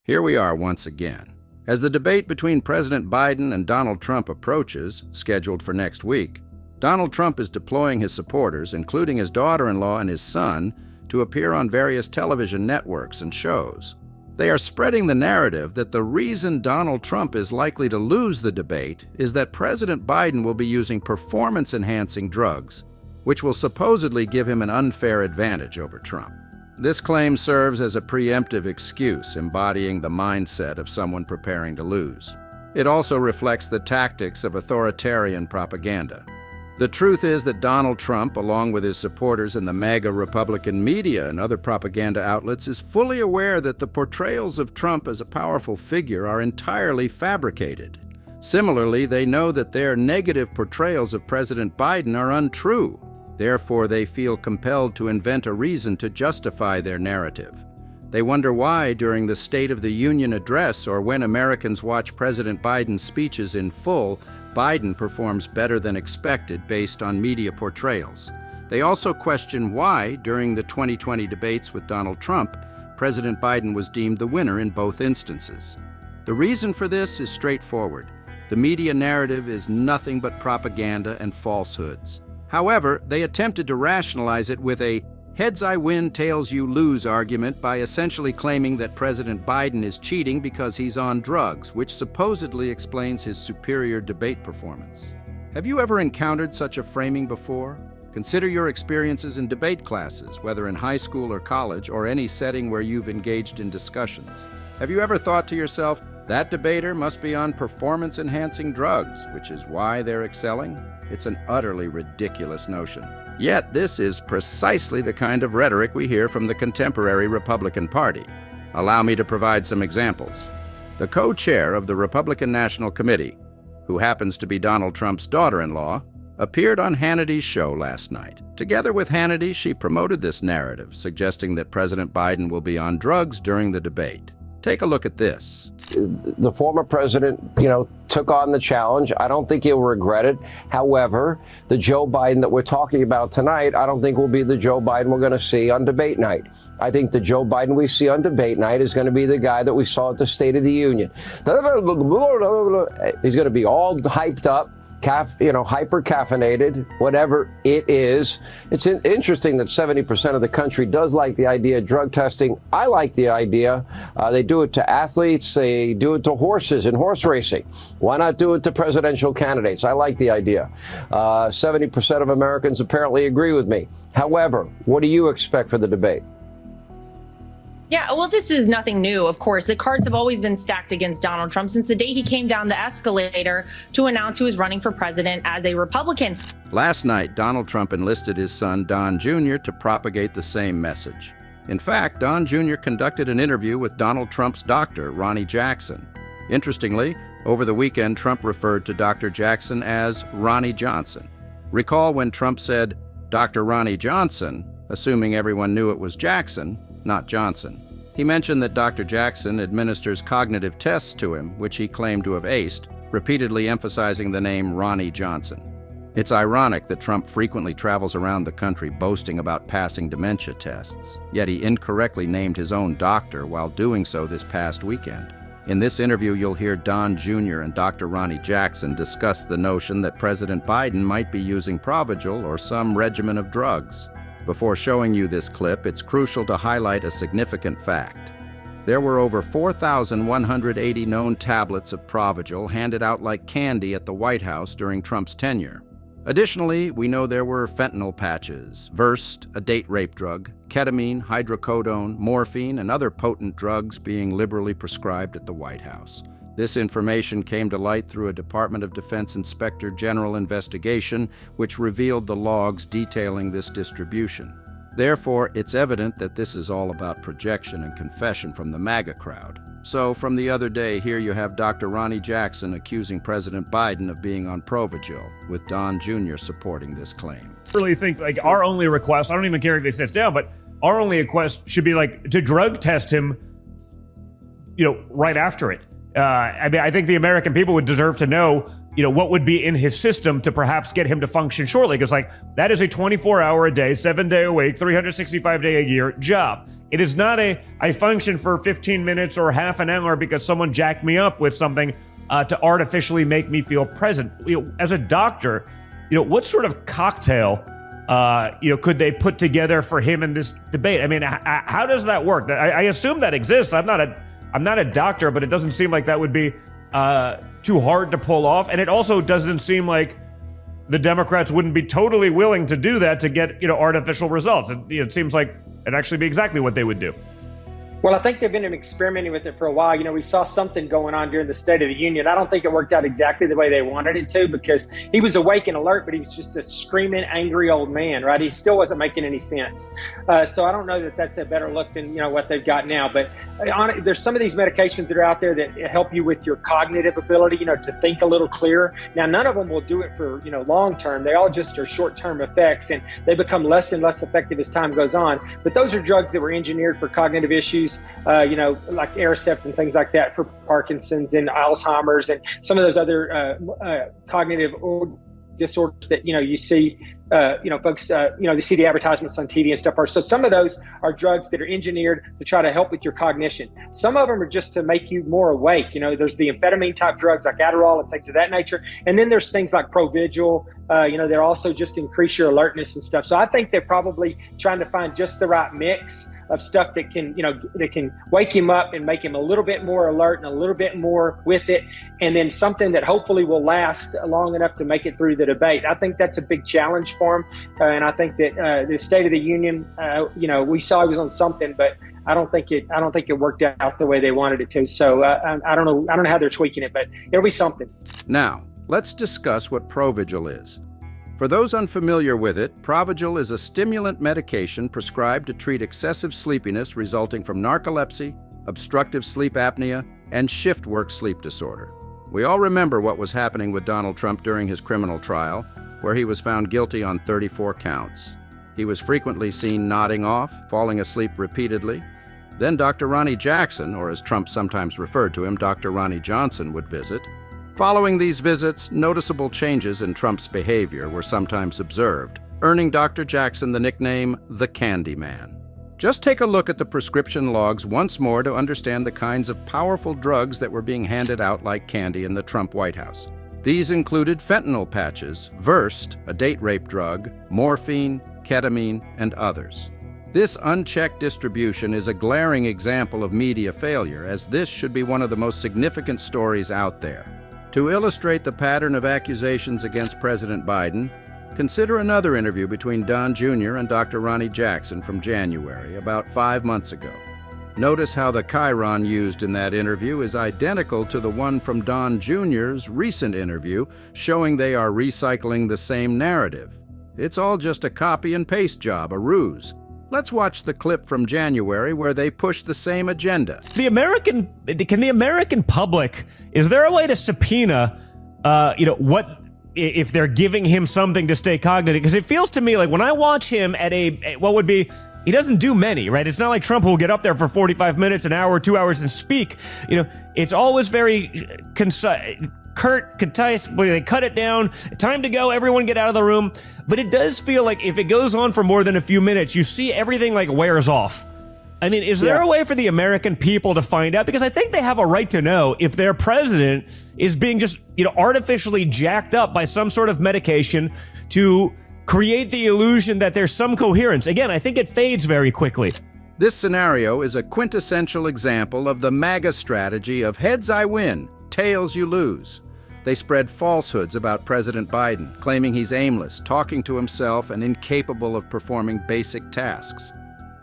Here we are once again. As the debate between President Biden and Donald Trump approaches, scheduled for next week, Donald Trump is deploying his supporters, including his daughter-in-law and his son, to appear on various television networks and shows. They are spreading the narrative that the reason Donald Trump is likely to lose the debate is that President Biden will be using performance-enhancing drugs, which will supposedly give him an unfair advantage over Trump. This claim serves as a preemptive excuse, embodying the mindset of someone preparing to lose. It also reflects the tactics of authoritarian propaganda. The truth is that Donald Trump, along with his supporters in the MAGA Republican media and other propaganda outlets, is fully aware that the portrayals of Trump as a powerful figure are entirely fabricated. Similarly, they know that their negative portrayals of President Biden are untrue. Therefore, they feel compelled to invent a reason to justify their narrative. They wonder why, during the State of the Union address or when Americans watch President Biden's speeches in full, Biden performs better than expected based on media portrayals. They also question why, during the 2020 debates with Donald Trump, President Biden was deemed the winner in both instances. The reason for this is straightforward. The media narrative is nothing but propaganda and falsehoods. However, they attempted to rationalize it with a heads I win, tails you lose argument by essentially claiming that President Biden is cheating because he's on drugs, which supposedly explains his superior debate performance. Have you ever encountered such a framing before? Consider your experiences in debate classes, whether in high school or college, or any setting where you've engaged in discussions. Have you ever thought to yourself, that debater must be on performance-enhancing drugs, which is why they're excelling? It's an utterly ridiculous notion. Yet this is precisely the kind of rhetoric we hear from the contemporary Republican Party. Allow me to provide some examples. The co-chair of the Republican National Committee, who happens to be Donald Trump's daughter-in-law, appeared on Hannity's show last night. Together with Hannity, she promoted this narrative, suggesting that President Biden will be on drugs during the debate. Take a look at this. The former president, took on the challenge. I don't think he'll regret it. However, the Joe Biden that we're talking about tonight, I don't think will be the Joe Biden we're going to see on debate night. I think the Joe Biden we see on debate night is going to be the guy that we saw at the State of the Union. He's going to be all hyped up, hyper caffeinated, whatever it is. It's interesting that 70% of the country does like the idea of drug testing. I like the idea. They do it to athletes. They do it to horses in horse racing. Why not do it to presidential candidates? I like the idea. 70% of Americans apparently agree with me. However, what do you expect for the debate? Yeah, well, this is nothing new, of course. The cards have always been stacked against Donald Trump since the day he came down the escalator to announce he was running for president as a Republican. Last night, Donald Trump enlisted his son, Don Jr., to propagate the same message. In fact, Don Jr. conducted an interview with Donald Trump's doctor, Ronnie Jackson. Interestingly, over the weekend, Trump referred to Dr. Jackson as Ronnie Johnson. Recall when Trump said, Dr. Ronnie Johnson, assuming everyone knew it was Jackson, not Johnson. He mentioned that Dr. Jackson administers cognitive tests to him, which he claimed to have aced, repeatedly emphasizing the name Ronnie Johnson. It's ironic that Trump frequently travels around the country boasting about passing dementia tests, yet he incorrectly named his own doctor while doing so this past weekend. In this interview, you'll hear Don Jr. and Dr. Ronnie Jackson discuss the notion that President Biden might be using Provigil or some regimen of drugs. Before showing you this clip, it's crucial to highlight a significant fact. There were over 4,180 known tablets of Provigil handed out like candy at the White House during Trump's tenure. Additionally, we know there were fentanyl patches, Versed, a date rape drug, ketamine, hydrocodone, morphine, and other potent drugs being liberally prescribed at the White House. This information came to light through a Department of Defense Inspector General investigation, which revealed the logs detailing this distribution. Therefore, it's evident that this is all about projection and confession from the MAGA crowd. So, from the other day, here you have Dr. Ronnie Jackson accusing President Biden of being on Provigil, with Don Jr. supporting this claim. I really think our only request, I don't even care if he sits down, but our only request should be to drug test him, right after it. I think the American people would deserve to know, what would be in his system to perhaps get him to function shortly. Because that is a 24-hour-a-day, 7-day-a-week, 365-day-a-year job. It is not I function for 15 minutes or half an hour because someone jacked me up with something to artificially make me feel present. As a doctor, what sort of cocktail could they put together for him in this debate? I mean, how does that work? I assume that exists. I'm not a doctor, but it doesn't seem like that would be too hard to pull off. And it also doesn't seem like the Democrats wouldn't be totally willing to do that to get, artificial results. It seems like it'd actually be exactly what they would do. Well, I think they've been experimenting with it for a while. We saw something going on during the State of the Union. I don't think it worked out exactly the way they wanted it to, because he was awake and alert, but he was just a screaming, angry old man, right? He still wasn't making any sense. So I don't know that that's a better look than, what they've got now. But there's some of these medications that are out there that help you with your cognitive ability, to think a little clearer. Now, none of them will do it for, long term. They all just are short-term effects, and they become less and less effective as time goes on. But those are drugs that were engineered for cognitive issues. Like Aricept and things like that for Parkinson's and Alzheimer's and some of those other cognitive disorders that, you see, folks, they see the advertisements on TV and stuff. So some of those are drugs that are engineered to try to help with your cognition. Some of them are just to make you more awake. There's the amphetamine type drugs like Adderall and things of that nature. And then there's things like Provigil, they're also just increase your alertness and stuff. So I think they're probably trying to find just the right mix of stuff that can, that can wake him up and make him a little bit more alert and a little bit more with it. And then something that hopefully will last long enough to make it through the debate. I think that's a big challenge for him. And I think that the State of the Union, we saw he was on something, but I don't think it worked out the way they wanted it to. So I don't know how they're tweaking it, but it'll be something. Now, let's discuss what Provigil is. For those unfamiliar with it, Provigil is a stimulant medication prescribed to treat excessive sleepiness resulting from narcolepsy, obstructive sleep apnea, and shift work sleep disorder. We all remember what was happening with Donald Trump during his criminal trial, where he was found guilty on 34 counts. He was frequently seen nodding off, falling asleep repeatedly. Then Dr. Ronnie Jackson, or as Trump sometimes referred to him, Dr. Ronnie Johnson, would visit. Following these visits, noticeable changes in Trump's behavior were sometimes observed, earning Dr. Jackson the nickname the Candyman. Just take a look at the prescription logs once more to understand the kinds of powerful drugs that were being handed out like candy in the Trump White House. These included fentanyl patches, Versed, a date rape drug, morphine, ketamine, and others. This unchecked distribution is a glaring example of media failure, as this should be one of the most significant stories out there. To illustrate the pattern of accusations against President Biden, consider another interview between Don Jr. and Dr. Ronnie Jackson from January, about 5 months ago. Notice how the chyron used in that interview is identical to the one from Don Jr.'s recent interview, showing they are recycling the same narrative. It's all just a copy and paste job, a ruse. Let's watch the clip from January where they push the same agenda. Can the American public, is there a way to subpoena, what if they're giving him something to stay cognitive? Because it feels to me like when I watch him at he doesn't do many, right? It's not like Trump who will get up there for 45 minutes, an hour, 2 hours and speak. It's always very concise, where they cut it down, time to go, everyone get out of the room. But it does feel like if it goes on for more than a few minutes, you see everything like wears off. I mean, is there a way for the American people to find out? Because I think they have a right to know if their president is being just, artificially jacked up by some sort of medication to create the illusion that there's some coherence. Again, I think it fades very quickly. This scenario is a quintessential example of the MAGA strategy of heads I win, tails you lose. They spread falsehoods about President Biden, claiming he's aimless, talking to himself, and incapable of performing basic tasks.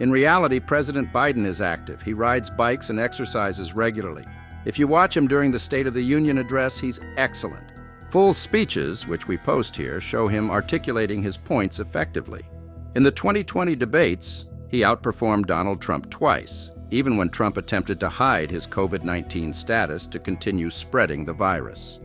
In reality, President Biden is active. He rides bikes and exercises regularly. If you watch him during the State of the Union address, he's excellent. Full speeches, which we post here, show him articulating his points effectively. In the 2020 debates, he outperformed Donald Trump twice, even when Trump attempted to hide his COVID-19 status to continue spreading the virus.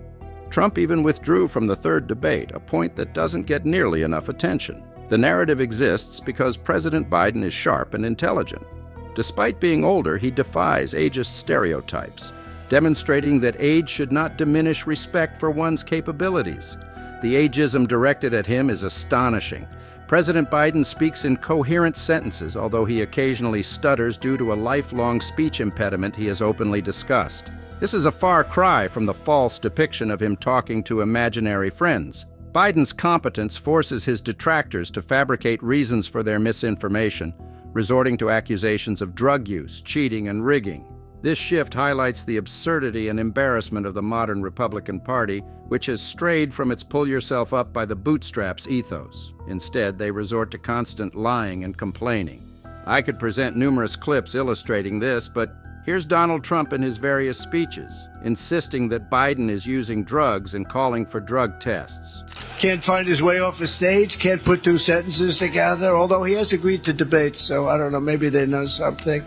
Trump even withdrew from the third debate, a point that doesn't get nearly enough attention. The narrative exists because President Biden is sharp and intelligent. Despite being older, he defies ageist stereotypes, demonstrating that age should not diminish respect for one's capabilities. The ageism directed at him is astonishing. President Biden speaks in coherent sentences, although he occasionally stutters due to a lifelong speech impediment he has openly discussed. This is a far cry from the false depiction of him talking to imaginary friends. Biden's competence forces his detractors to fabricate reasons for their misinformation, resorting to accusations of drug use, cheating, and rigging. This shift highlights the absurdity and embarrassment of the modern Republican Party, which has strayed from its pull-yourself-up-by-the-bootstraps ethos. Instead, they resort to constant lying and complaining. I could present numerous clips illustrating this, but here's Donald Trump in his various speeches, insisting that Biden is using drugs and calling for drug tests. Can't find his way off a stage, can't put two sentences together, although he has agreed to debate, so I don't know, maybe they know something.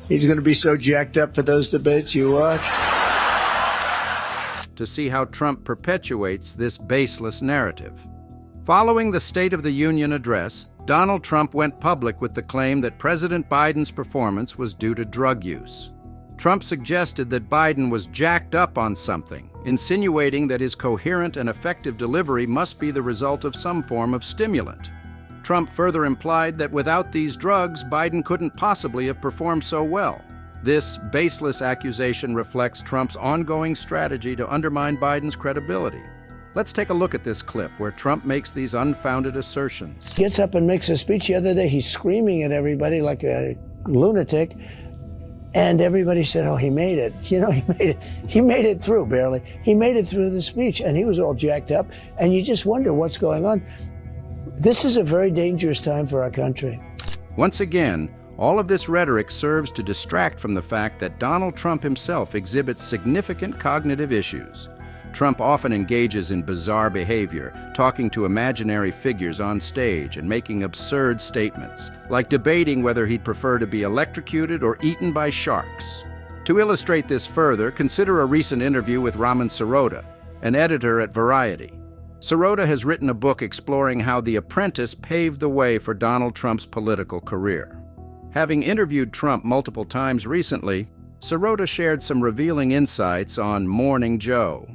He's going to be so jacked up for those debates, you watch. To see how Trump perpetuates this baseless narrative. Following the State of the Union address, Donald Trump went public with the claim that President Biden's performance was due to drug use. Trump suggested that Biden was jacked up on something, insinuating that his coherent and effective delivery must be the result of some form of stimulant. Trump further implied that without these drugs, Biden couldn't possibly have performed so well. This baseless accusation reflects Trump's ongoing strategy to undermine Biden's credibility. Let's take a look at this clip where Trump makes these unfounded assertions. Gets up and makes a speech the other day. He's screaming at everybody like a lunatic. And everybody said, oh, he made it. You know, he made it. He made it through, barely. He made it through the speech, and he was all jacked up. And you just wonder what's going on. This is a very dangerous time for our country. Once again, all of this rhetoric serves to distract from the fact that Donald Trump himself exhibits significant cognitive issues. Trump often engages in bizarre behavior, talking to imaginary figures on stage and making absurd statements, like debating whether he'd prefer to be electrocuted or eaten by sharks. To illustrate this further, consider a recent interview with Raman Sirota, an editor at Variety. Sirota has written a book exploring how The Apprentice paved the way for Donald Trump's political career. Having interviewed Trump multiple times recently, Sirota shared some revealing insights on Morning Joe.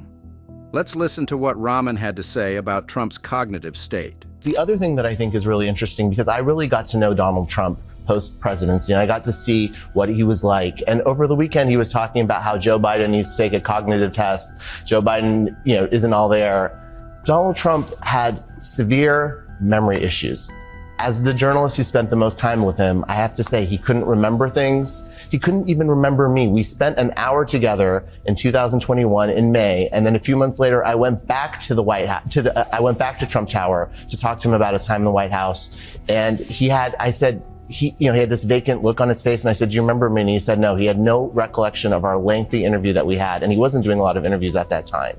Let's listen to what Raman had to say about Trump's cognitive state. The other thing that I think is really interesting, because I really got to know Donald Trump post-presidency, and I got to see what he was like. And over the weekend, he was talking about how Joe Biden needs to take a cognitive test. Joe Biden, isn't all there. Donald Trump had severe memory issues. As the journalist who spent the most time with him, I have to say he couldn't remember things. He couldn't even remember me. We spent an hour together in 2021 in May, and then a few months later, I went back to the White House, I went back to Trump Tower to talk to him about his time in the White House. And he had this vacant look on his face, and I said, do you remember me? And he said, no, he had no recollection of our lengthy interview that we had, and he wasn't doing a lot of interviews at that time.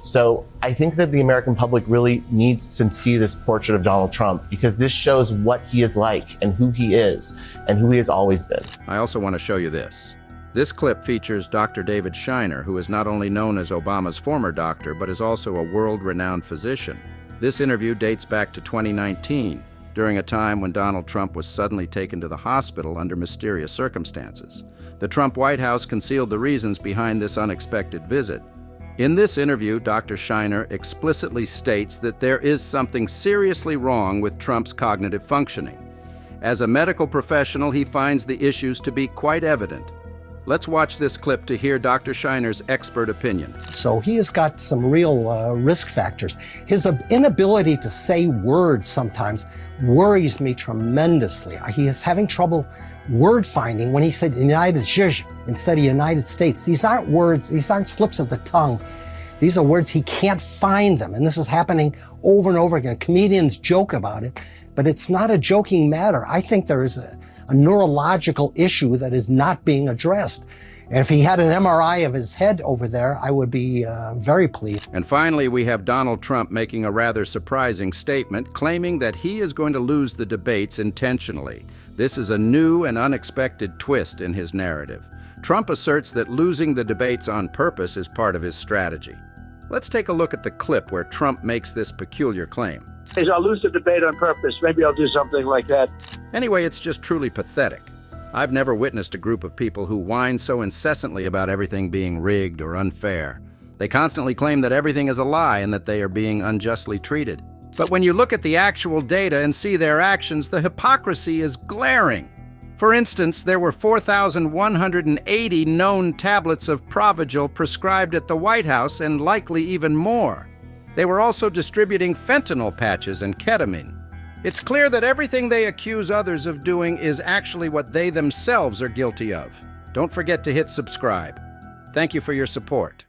So I think that the American public really needs to see this portrait of Donald Trump, because this shows what he is like and who he is and who he has always been. I also want to show you this. This clip features Dr. David Shiner, who is not only known as Obama's former doctor, but is also a world-renowned physician. This interview dates back to 2019. During a time when Donald Trump was suddenly taken to the hospital under mysterious circumstances. The Trump White House concealed the reasons behind this unexpected visit. In this interview, Dr. Shiner explicitly states that there is something seriously wrong with Trump's cognitive functioning. As a medical professional, he finds the issues to be quite evident. Let's watch this clip to hear Dr. Shiner's expert opinion. So he has got some real risk factors. His inability to say words sometimes worries me tremendously. He is having trouble word finding when he said United States instead of United States. These aren't words, these aren't slips of the tongue. These are words, he can't find them. And this is happening over and over again. Comedians joke about it, but it's not a joking matter. I think there is a neurological issue that is not being addressed. And if he had an MRI of his head over there, I would be very pleased. And finally, we have Donald Trump making a rather surprising statement, claiming that he is going to lose the debates intentionally. This is a new and unexpected twist in his narrative. Trump asserts that losing the debates on purpose is part of his strategy. Let's take a look at the clip where Trump makes this peculiar claim. I'll lose the debate on purpose. Maybe I'll do something like that. Anyway, it's just truly pathetic. I've never witnessed a group of people who whine so incessantly about everything being rigged or unfair. They constantly claim that everything is a lie and that they are being unjustly treated. But when you look at the actual data and see their actions, the hypocrisy is glaring. For instance, there were 4,180 known tablets of Provigil prescribed at the White House and likely even more. They were also distributing fentanyl patches and ketamine. It's clear that everything they accuse others of doing is actually what they themselves are guilty of. Don't forget to hit subscribe. Thank you for your support.